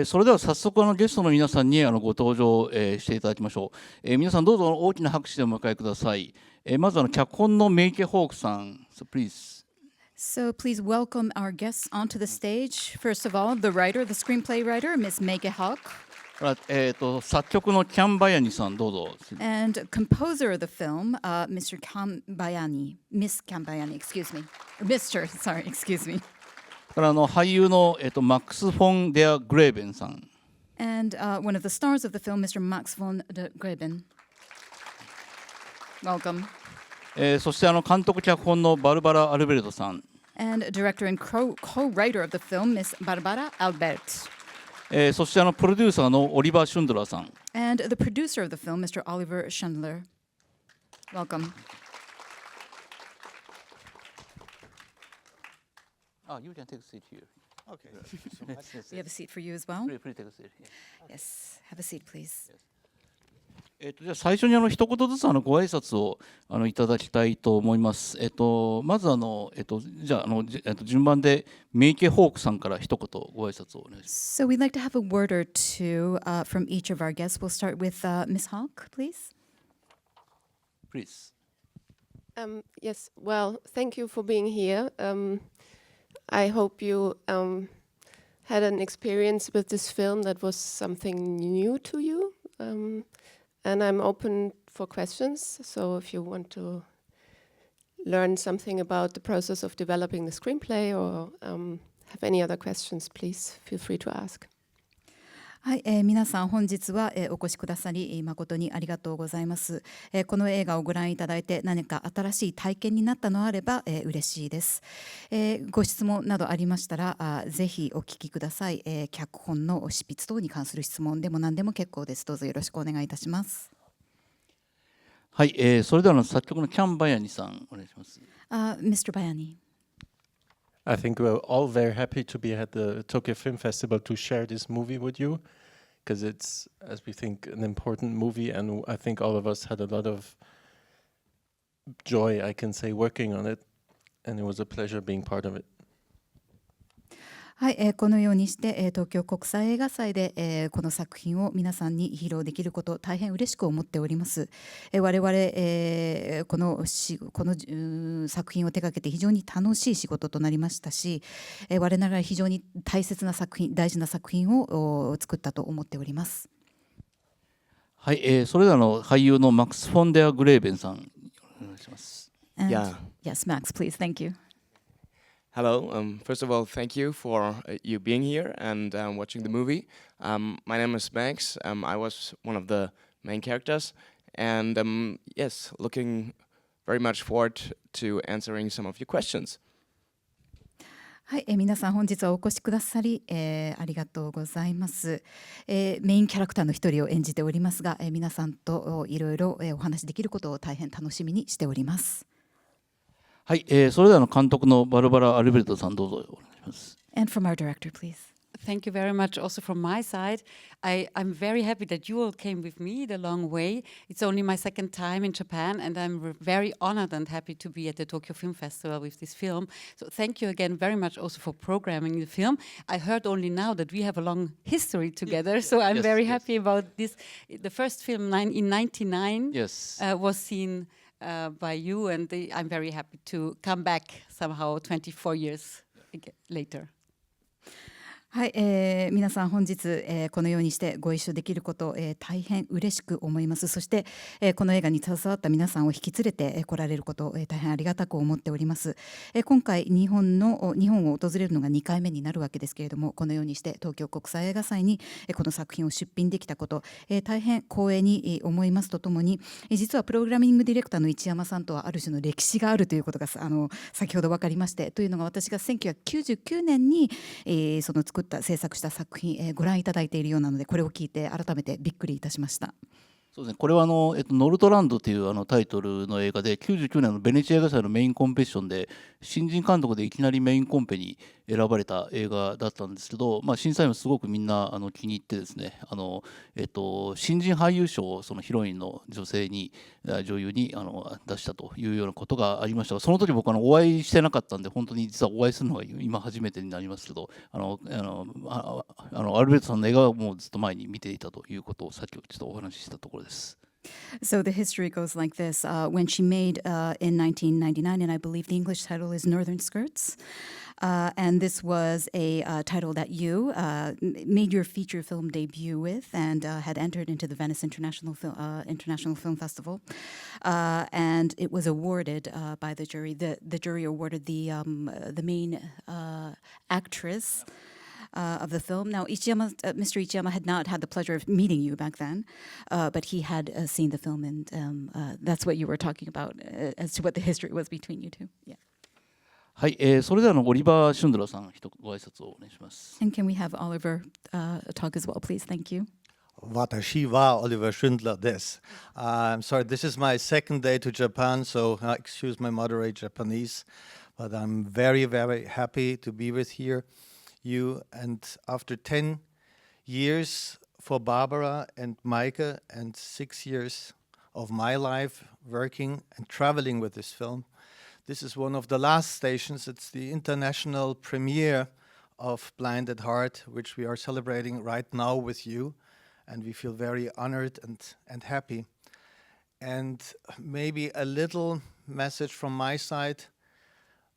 それでは早速ゲストの皆さんにご登場、していただきましょう。皆さんどうぞ大きな拍手でお迎えください。まず脚本のメイケ・ホークさん、please. So please welcome our guests onto the stage. First of all, the writer, the screenplay writer, Miss Meike Hauck. 作曲のキャン・バヤニさん、どうぞ。And composer of the film, Mr. Bayani, Miss Bayani, excuse me. Mr. Sorry, excuse me. から俳優の、マックス・フォン・デア・グレーベンさん。And one of the stars of the film, Mr. Max von der Groeben. Welcome. そして監督脚本のバルバラ・アルベルトさん。And director and co-writer of the film, Miss Barbara Albert. そしてプロデューサーのオリバー・シュンドラーさん。And the producer of the film, Mr. Oliver Schündler. Welcome. You can take a seat here. Okay. We have a seat for you as well. Please take a seat. Yes, have a seat, please. じゃあ最初に一言ずつご挨拶をいただきたいと思います。まずじゃあ順番でメイケ・ホークさんから一言ご挨拶をお願いします。So we'd like to have a word or two from each of our guests. We'll start with Miss Hauck, please. Please. Yes, well, thank you for being here. I hope you had an experience with this film that was something new to you. And I'm open for questions, so if you want to learn something about the process of developing the screenplay or have any other questions, please feel free to ask. はい、皆さん本日は、お越しくださり誠にありがとうございます。この映画をご覧いただいて何か新しい体験になったのあれば、嬉しいです。ご質問などありましたらぜひお聞きください。脚本の執筆等に関する質問でも何でも結構です。どうぞよろしくお願いいたします。はい、それでは作曲のキャン・バヤニさんお願いします。Mr. Bayani.I think we're all very happy to be at the Tokyo Film Festival to share this movie with you, because it's, as we think, an important movie, and I think all of us had a lot of joy, I can say, working on it, and it was a pleasure being part of it. はい、このようにして、東京国際映画祭で、この作品を皆さんに披露できること大変嬉しく思っております。我々、この作品を手掛けて非常に楽しい仕事となりましたし、我ながら非常に大事な作品を作ったと思っております。はい、それでは俳優のマックス・フォン・デア・グレーベンさんお願いします。Yes, Max, please. Thank you. Hello. First of all, thank you for you being here and watching the movie. My name is Max. I was one of the main characters, and yes, looking very much forward to answering some of your questions. はい、皆さん本日はお越しくださり、ありがとうございます。メインキャラクターの一人を演じておりますが、皆さんといろいろお話しできることを大変楽しみにしております。はい、それでは監督のバルバラ・アルベルトさんどうぞお願いします。And from our director, please. Thank you very much also from my side. I'm very happy that you all came with me the long way. It's only my second time in Japan, and I'm very honored and happy to be at the Tokyo Film Festival with this film. So thank you again very much also for programming the film. I heard only now that we have a long history together, so I'm very happy about this. The first film in 1999 was seen by you, and I'm very happy to come back somehow 24 years later. はい、皆さん本日、このようにしてご一緒できること、大変嬉しく思います。そして、この映画に携わった皆さんを引き連れて来られること、大変ありがたく思っております。今回日本を訪れるのが2回目になるわけですけれども、このようにして東京国際映画祭に、この作品を出品できたこと、大変光栄に思いますとともに、実はプログラミングディレクターの市山さんとはある種の歴史があるということが先ほど分かりまして、というのが私が1999年に、制作した作品、ご覧いただいているようなので、これを聞いて改めてびっくりいたしました。そうですね、これはノルトランドというタイトルの映画で99年のベネチア映画祭のメインコンペティションで新人監督でいきなりメインコンペに選ばれた映画だったんですけど、審査員もすごくみんな気に入ってですね、新人俳優賞をそのヒロインの女性に女優に出したというようなことがありましたが、その時僕お会いしてなかったんで、本当に実はお会いするのが今初めてになりますけど、アルベルトさんの映画はもうずっと前に見ていたということをさっきちょっとお話ししたところです。So the history goes like this. When she made in 1999, and I believe the English title is Northern Skirts, and this was a title that you made your feature film debut with and had entered into the Venice International Film Festival. And it was awarded by the jury. The jury awarded the main actress of the film. Now, Mr. Ichiyama had not had the pleasure of meeting you back then, but he had seen the film, and that's what you were talking about as to what the history was between you two. Yeah. はい、それではオリバー・シュンドラーさん、ご挨拶をお願いします。And can we have Oliver talk as well, please? Thank you. 私は Oliver Schündler です。I'm sorry, this is my second day to Japan, so excuse my moderate Japanese, but I'm very, very happy to be with you. And after 10 years for Barbara and Meike and 6 years of my life working and traveling with this film, this is one of the last stations. It's the international premiere of Blind at Heart, which we are celebrating right now with you. And we feel very honored and happy. And maybe a little message from my side.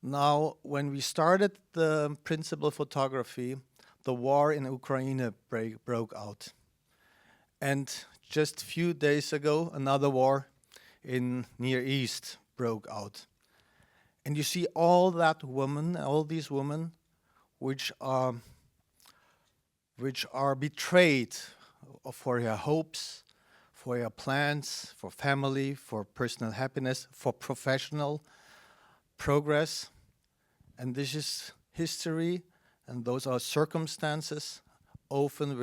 Now, when we started the principal photography, the war in Ukraine broke out. And just a few days ago, another war in Near East broke out. And you see all these women which are betrayed for their hopes, for their plans, for family, for personal happiness, for professional progress. And this is history, and those are circumstances often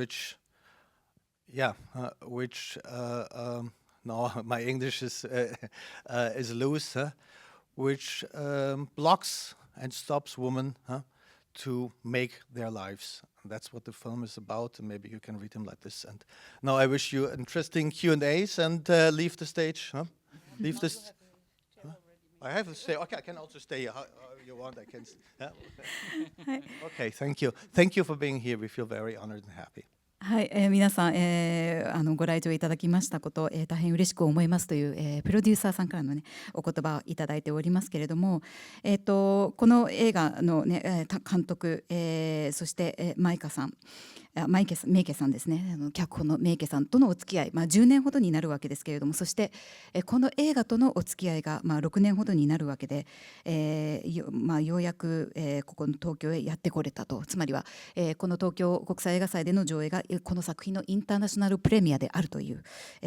no, my English is loose, which blocks and stops women to make their lives. And that's what the film is about, and maybe you can read them like this. And now I wish you interesting Q&As, and leave the stage. Leave this. I have to stay. Okay, I can also stay how you want. I can. Okay, thank you. Thank you for being here. We feel very honored and happy. はい、皆さん、ご来場いただきましたこと、大変嬉しく思いますという、プロデューサーさんからの、ね、お言葉をいただいておりますけれども、この映画の、ね、監督、そして、マイケさんですね、脚本のメイケさんとのお付き合い、10年ほどになるわけですけれども、そして、この映画とのお付き合いが、6年ほどになるわけで、ようやく、ここの東京へやってこれたと。つまりは、この東京国際映画祭での上映がこの作品のインターナショナルプレミアであるという、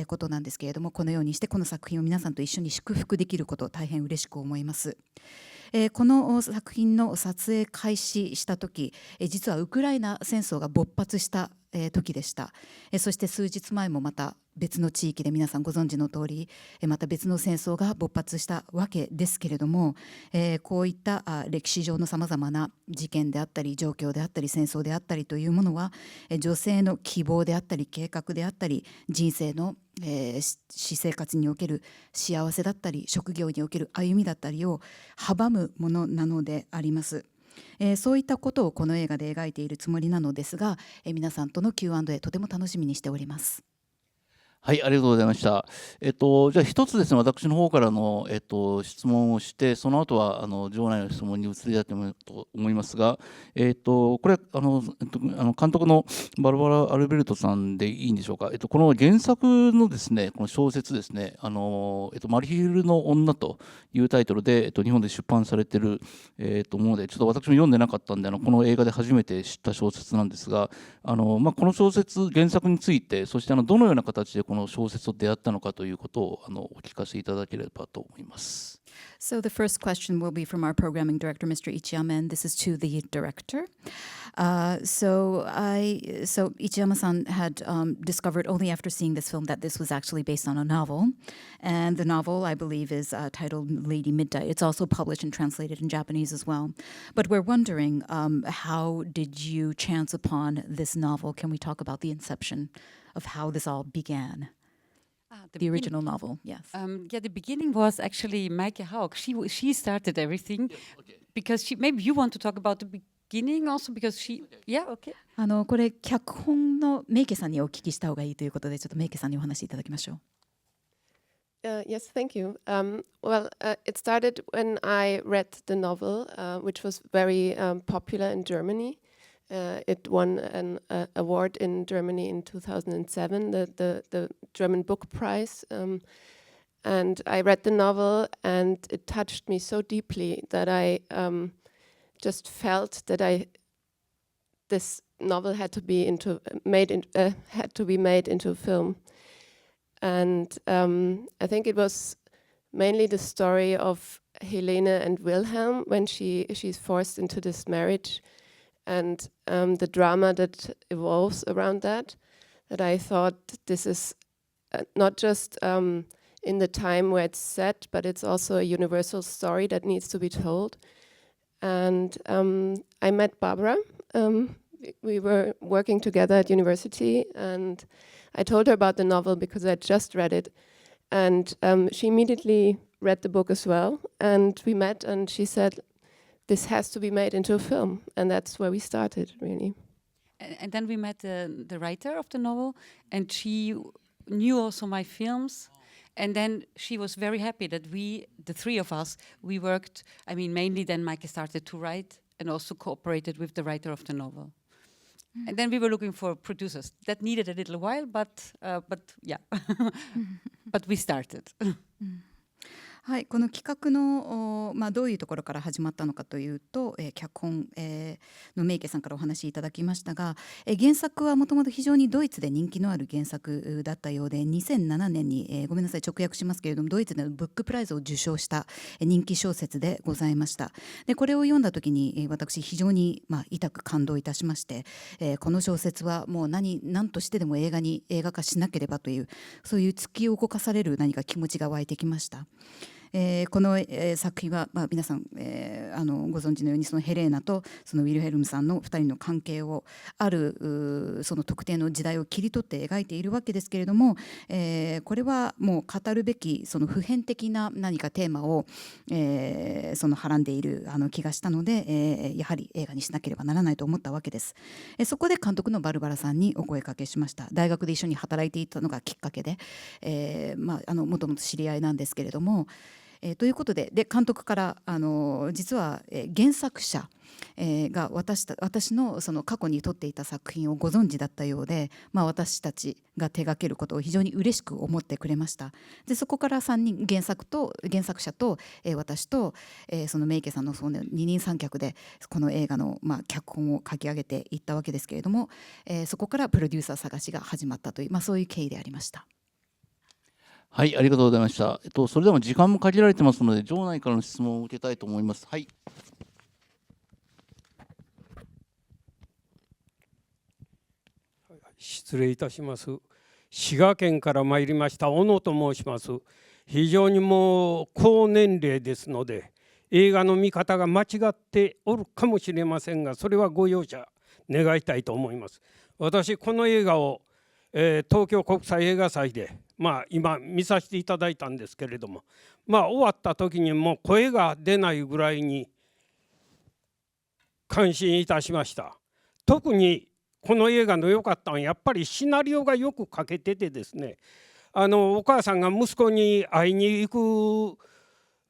ことなんですけれども、このようにしてこの作品を皆さんと一緒に祝福できることを大変嬉しく思います。この作品の撮影開始した時、実はウクライナ戦争が勃発した時でした。そして数日前もまた別の地域で皆さんご存知の通り、また別の戦争が勃発したわけですけれども、こういった歴史上のさまざまな事件であったり状況であったり戦争であったりというものは、女性の希望であったり計画であったり人生の私生活における幸せだったり職業における歩みだったりを阻むものなのであります。そういったことをこの映画で描いているつもりなのですが、皆さんとの Q&A とても楽しみにしております。はい、ありがとうございました。じゃあ一つですね、私の方からの、質問をして、その後は場内の質問に移りたいと思いますが、これ監督のバルバラ・アルベルトさんでいいんでしょうか。この原作のですね、この小説ですね、真昼の女というタイトルで、日本で出版されている、もので、ちょっと私も読んでなかったんで、この映画で初めて知った小説なんですが、この小説原作について、そしてどのような形でこの小説と出会ったのかということをお聞かせいただければと思います。So the first question will be from our programming director, Mr. Ichiyama, and this is to the director. So Ichiyama-san had discovered only after seeing this film that this was actually based on a novel, and the novel, I believe, is titled Lady Midnight. It's also published and translated in Japanese as well. But we're wondering, how did you chance upon this novel? Can we talk about the inception of how this all began? The original novel, yes. Yeah, the beginning was actually Meike Hauck. She started everything. Yes, okay. Because maybe you want to talk about the beginning also because she, yeah, okay. これ脚本のメイケさんにお聞きした方がいいということで、ちょっとメイケさんにお話しいただきましょう。Yes, thank you. It started when I read the novel, which was very popular in Germany. It won an award in Germany in 2007, the German Book Prize. And I read the novel, and it touched me so deeply that I just felt that this novel had to be made into a film. And I think it was mainly the story of Helene and Wilhelm when she's forced into this marriage, and the drama that evolves around that I thought this is not just in the time where it's set, but it's also a universal story that needs to be told. And I met Barbara. We were working together at university, and I told her about the novel because I just read it. And she immediately read the book as well. And we met, and she said, this has to be made into a film. And that's where we started, really. And then we met the writer of the novel, and she knew also my films. And then she was very happy that the three of us, we worked. I mean, mainly then Meike started to write and also cooperated with the writer of the novel. And then we were looking for producers. That needed a little while, but yeah, but we started. はい、この企画の、どういうところから始まったのかというと、脚本、のメイケさんからお話しいただきましたが、原作はもともと非常にドイツで人気のある原作だったようで、2007年に、ごめんなさい直訳しますけれども、ドイツでのブックプライズを受賞した人気小説でございました。でこれを読んだ時に、私非常に、痛く感動いたしまして、この小説はもう何としてでも映画化しなければという、そういう突き動かされる何か気持ちが湧いてきました。この、作品は、皆さん、ご存知のようにそのヘレーナとそのウィルヘルムさんの2人の関係をあるその特定の時代を切り取って描いているわけですけれども、これはもう語るべきその普遍的な何かテーマを、そのはらんでいる気がしたので、やはり映画にしなければならないと思ったわけです。そこで監督のバルバラさんにお声かけしました。大学で一緒に働いていたのがきっかけで、もともと知り合いなんですけれども、ということで監督から実は原作者が私のその過去に撮っていた作品をご存知だったようで、私たちが手掛けることを非常に嬉しく思ってくれました。でそこから3人原作者と私とそのメイケさんのその二人三脚でこの映画の脚本を書き上げていったわけですけれども、そこからプロデューサー探しが始まったという、そういう経緯でありました。はい、ありがとうございました。それでも時間も限られてますので、場内からの質問を受けたいと思います。はい。失礼いたします。滋賀県から参りました小野と申します。非常にもう高年齢ですので、映画の見方が間違っておるかもしれませんが、それはご容赦願いたいと思います。私この映画を東京国際映画祭で、今見させていただいたんですけれども、終わった時にもう声が出ないぐらいに感心いたしました。特にこの映画の良かったのはやっぱりシナリオがよく書けててですね、お母さんが息子に会いに行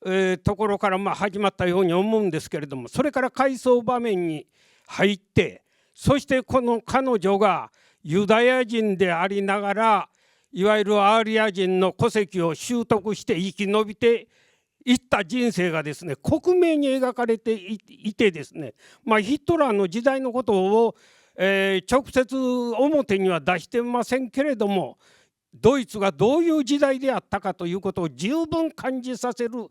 く、ところから始まったように思うんですけれども、それから回想場面に入って、そしてこの彼女がユダヤ人でありながらいわゆるアーリア人の戸籍を習得して生き延びていった人生がですね、克明に描かれていてですね、ヒトラーの時代のことを、直接表には出してませんけれども、ドイツがどういう時代であったかということを十分感じさせる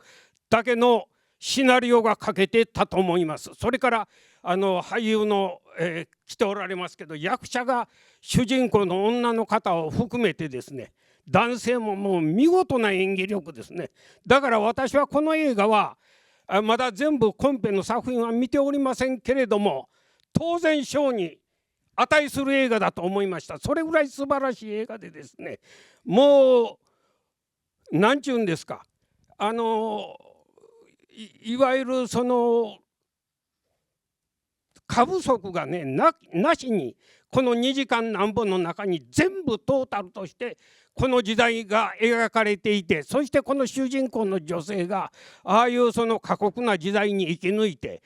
だけのシナリオが書けてたと思います。それから俳優の、来ておられますけど、役者が主人公の女の方を含めてですね、男性ももう見事な演技力ですね。だから私はこの映画はまだ全部コンペの作品は見ておりませんけれども、当然賞に値する映画だと思いました。それぐらい素晴らしい映画でですね、もう何ちゅうんですか、いわゆるその過不足がね なしに、この2時間何本の中に全部トータルとしてこの時代が描かれていて、そしてこの主人公の女性がああいうその過酷な時代に生き抜いて、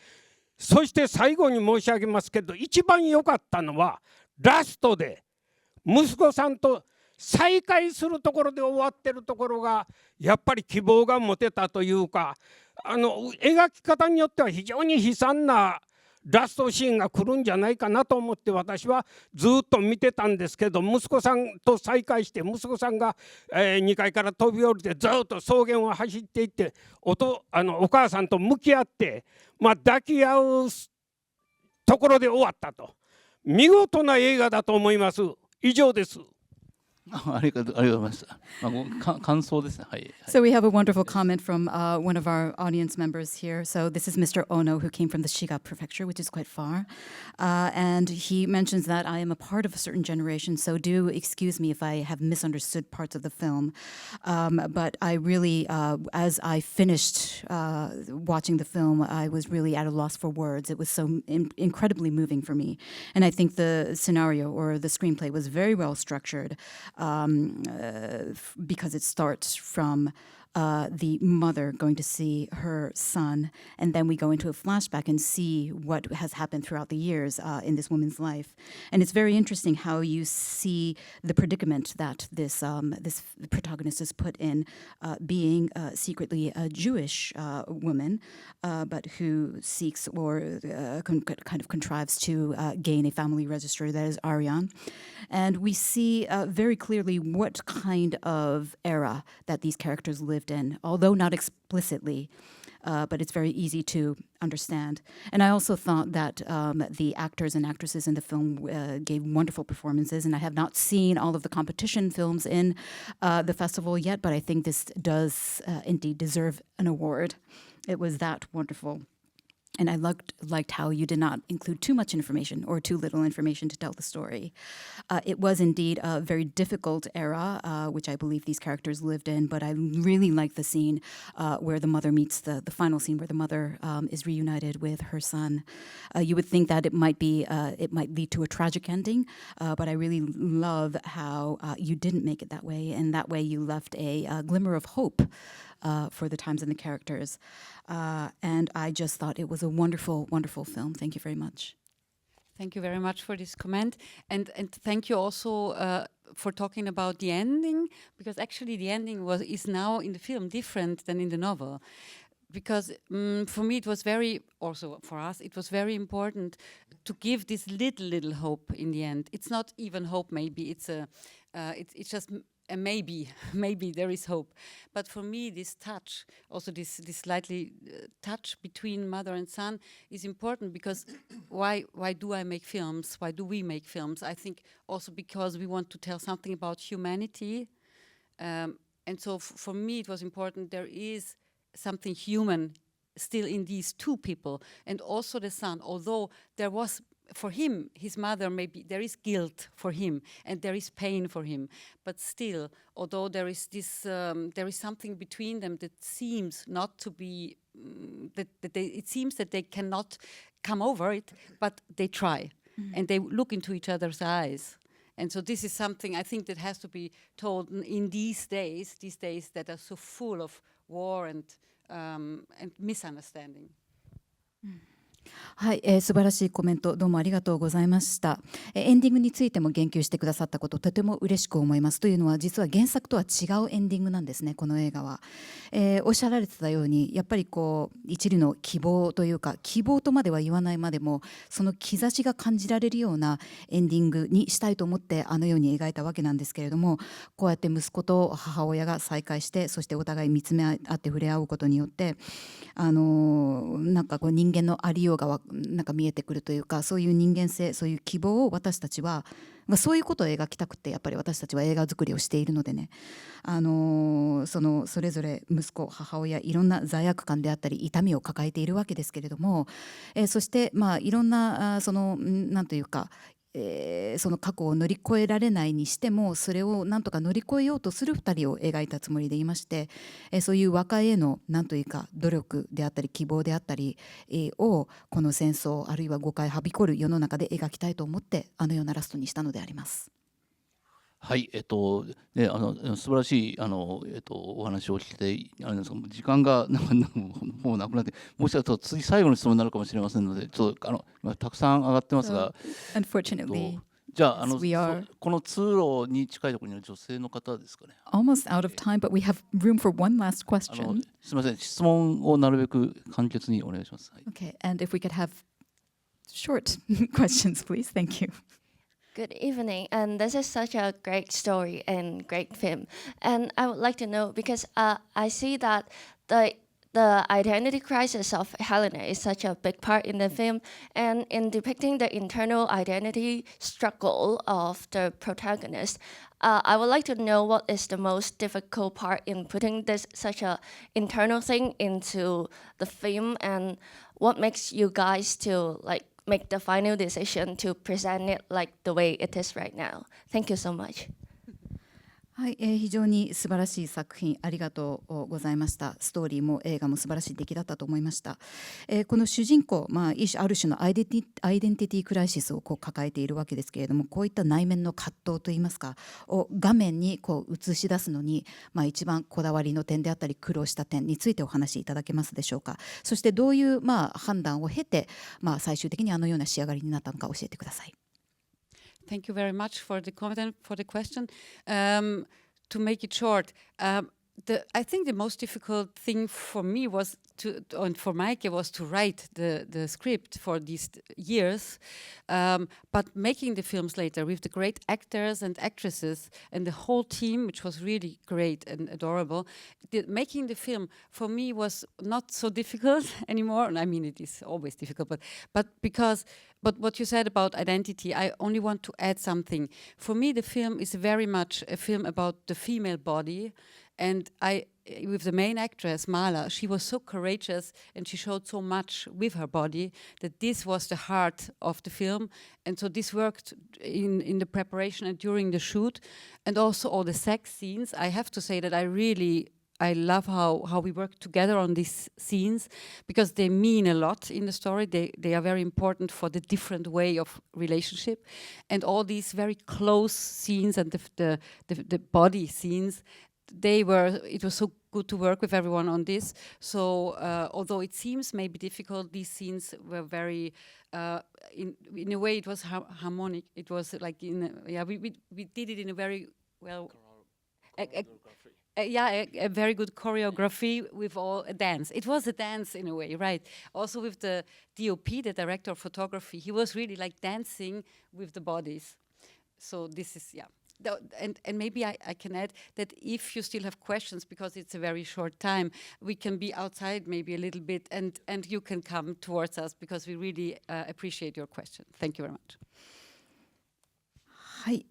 そして最後に申し上げますけど、一番良かったのはラストで息子さんと再会するところで終わってるところがやっぱり希望が持てたというか、描き方によっては非常に悲惨なラストシーンが来るんじゃないかなと思って私はずっと見てたんですけど、息子さんと再会して、息子さんが2階から飛び降りてずっと草原を走っていって、お母さんと向き合って、抱き合うところで終わったと。見事な映画だと思います。以上です。ありがとうございました。感想ですね。はい。So we have a wonderful comment from one of our audience members here. So this is Mr. Ono, who came from the Shiga prefecture, which is quite far. And he mentions that I am a part of a certain generation, so do excuse me if I have misunderstood parts of the film. But I really, as I finished watching the film, I was really at a loss for words. It was so incredibly moving for me. And I think the scenario or the screenplay was very well structured. Because it starts from the mother going to see her son, and then we go into a flashback and see what has happened throughout the years in this woman's life. And it's very interesting how you see the predicament that this protagonist is put in, being secretly a Jewish woman, but who seeks or kind of contrives to gain a family register that is Aryan. And we see very clearly what kind of era that these characters lived in, although not explicitly, but it's very easy to understand. And I also thought that the actors and actresses in the film gave wonderful performances, and I have not seen all of the competition films in the festival yet, but I think this does indeed deserve an award. It was that wonderful. And I liked how you did not include too much information or too little information to tell the story. It was indeed a very difficult era, which I believe these characters lived in, but I really liked the scene where the mother meets the final scene where the mother is reunited with her son. You would think that it might lead to a tragic ending, but I really love how you didn't make it that way, and that way you left a glimmer of hope for the times and the characters. And I just thought it was a wonderful, wonderful film. Thank you very much. Thank you very much for this comment. And thank you also for talking about the ending, because actually the ending is now in the film different than in the novel. Because for me it was also for us, it was very important to give this little hope in the end. It's not even hope, maybe, it's just maybe there is hope. But for me, this touch, also this slightly touch between mother and son is important, because why do I make films? Why do we make films? I think also because we want to tell something about humanity. And so for me, it was important there is something human still in these two people, and also the son, although there was, for him, his mother, maybe there is guilt for him and there is pain for him, but still, although there is this, there is something between them that seems not to be, it seems that they cannot come over it, but they try, and they look into each other's eyes. And so this is something I think that has to be told in these days that are so full of war and misunderstanding. はい、素晴らしいコメントどうもありがとうございました。エンディングについても言及してくださったこととても嬉しく思います。というのは実は原作とは違うエンディングなんですね、この映画は。おっしゃられてたようにやっぱりこう一縷の希望というか、希望とまでは言わないまでもその兆しが感じられるようなエンディングにしたいと思ってあのように描いたわけなんですけれども、こうやって息子と母親が再会して、そしてお互い見つめ合って触れ合うことによってなんかこう人間のありようがなんか見えてくるというか、そういう人間性、そういう希望を私たちは、そういうことを描きたくてやっぱり私たちは映画作りをしているのでね、それぞれ息子母親いろんな罪悪感であったり痛みを抱えているわけですけれども、そしていろんななんというかその過去を乗り越えられないにしても、それをなんとか乗り越えようとする2人を描いたつもりでいまして、そういう和解へのなんというか努力であったり希望であったりをこの戦争あるいは誤解はびこる世の中で描きたいと思ってあのようなラストにしたのであります。はい、素晴らしいお話を聞いて、あれなんですが、時間がもうなくなって、もしかしたら次最後の質問になるかもしれませんので、ちょっとたくさん上がってますが、Unfortunately, じゃあwe are この通路に近いところにいる女性の方ですかね。almost out of time, but we have room for one last question. すみません、質問をなるべく簡潔にお願いします。はい、Okay, and if we could have short questions, please. Thank you. Good evening, and this is such a great story and great film. And I would like to know, because I see that the identity crisis of Helena is such a big part in the film, and in depicting the internal identity struggle of the protagonist, I would like to know what is the most difficult part in putting this such a internal thing into the film, and what makes you guys to make the final decision to present it like the way it is right now. Thank you so much. はい、非常に素晴らしい作品ありがとうございました。ストーリーも映画も素晴らしい出来だったと思いました。この主人公、ある種のアイデンティティクライシスを抱えているわけですけれども、こういった内面の葛藤といいますかを画面に映し出すのに、一番こだわりの点であったり苦労した点についてお話しいただけますでしょうか。そしてどういう判断を経て、最終的にあのような仕上がりになったのか教えてください。Thank you very much for the comment and for the question. To make it short, I think the most difficult thing for me was and for Meike was to write the script for these years, but making the films later with the great actors and actresses and the whole team, which was really great and adorable, making the film for me was not so difficult anymore. I mean, it is always difficult, but what you said about identity, I only want to add something. For me, the film is very much a film about the female body. And with the main actress, Mala, she was so courageous and she showed so much with her body that this was the heart of the film. And so this worked in the preparation and during the shoot. And also all the sex scenes. I have to say that I love how we work together on these scenes because they mean a lot in the story. They are very important for the different way of relationship. And all these very close scenes and the body scenes, it was so good to work with everyone on this. So although it seems maybe difficult, these scenes were very, in a way it was harmonic. It was like we did it in a very well, a very good choreography with all a dance. It was a dance in a way, right? Also with the DOP, the director of photography, he was really like dancing with the bodies. So this is, And maybe I can add that if you still have questions, because it's a very short time, we can be outside maybe a little bit and you can come towards us because we really appreciate your question. Thank you very much. はい、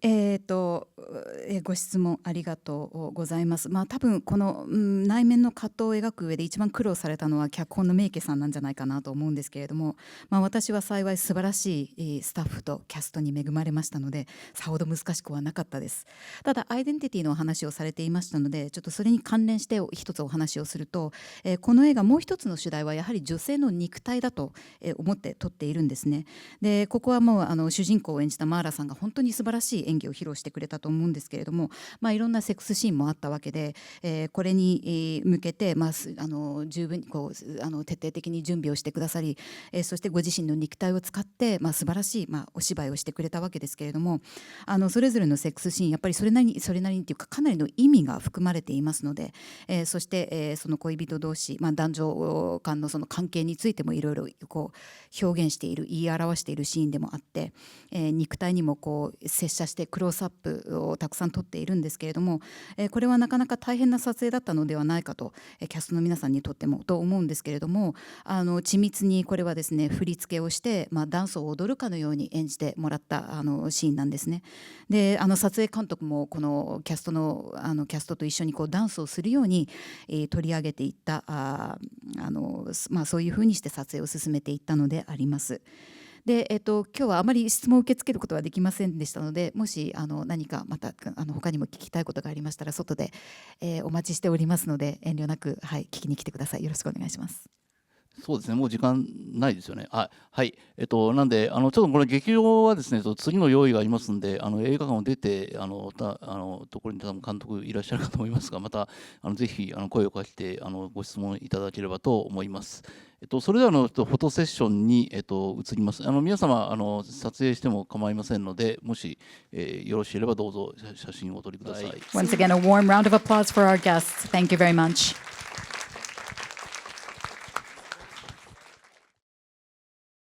ご質問ありがとうございます。多分この、内面の葛藤を描く上で一番苦労されたのは脚本のメイケさんなんじゃないかなと思うんですけれども、私は幸い素晴らしいスタッフとキャストに恵まれましたのでさほど難しくはなかったです。ただアイデンティティのお話をされていましたので、ちょっとそれに関連して一つお話をすると、この映画もう一つの主題はやはり女性の肉体だと思って撮っているんですね。でここはもう主人公を演じたマーラさんが本当に素晴らしいしい演技を披露してくれたと思うんですけれども、いろんなセックスシーンもあったわけで、これに向けて、十分に徹底的に準備をしてくださり、そしてご自身の肉体を使って、素晴らしい、お芝居をしてくれたわけですけれども、それぞれのセックスシーンやっぱりそれなりにというかかなりの意味が含まれていますので、そして、その恋人同士、男女間のその関係についてもいろいろ表現している、言い表しているシーンでもあって、肉体にも接写してクロースアップをたくさん撮っているんですけれども、これはなかなか大変な撮影だったのではないかと、キャストの皆さんにとってもと思うんですけれども、緻密にこれはですね振り付けをして、ダンスを踊るかのように演じてもらったシーンなんですね。で撮影監督もこのキャストと一緒にダンスをするように、取り上げていったそういうふうにして撮影を進めていったのであります。で今日はあまり質問を受け付けることはできませんでしたので、もし何かまた他にも聞きたいことがありましたら外で、お待ちしておりますので遠慮なく、聞きに来てください。よろしくお願いします。そうですね、もう時間ないですよね。はい、なんでちょっとこれ劇場はですね、次の用意がありますんで、映画館を出てところに多分監督いらっしゃるかと思いますが、またぜひ声をかけてご質問いただければと思います。それではフォトセッションに移ります。皆様撮影しても構いませんので、もしよろしければどうぞ写真をお撮りください。Once again, a warm round of applause for our guests. Thank you very much.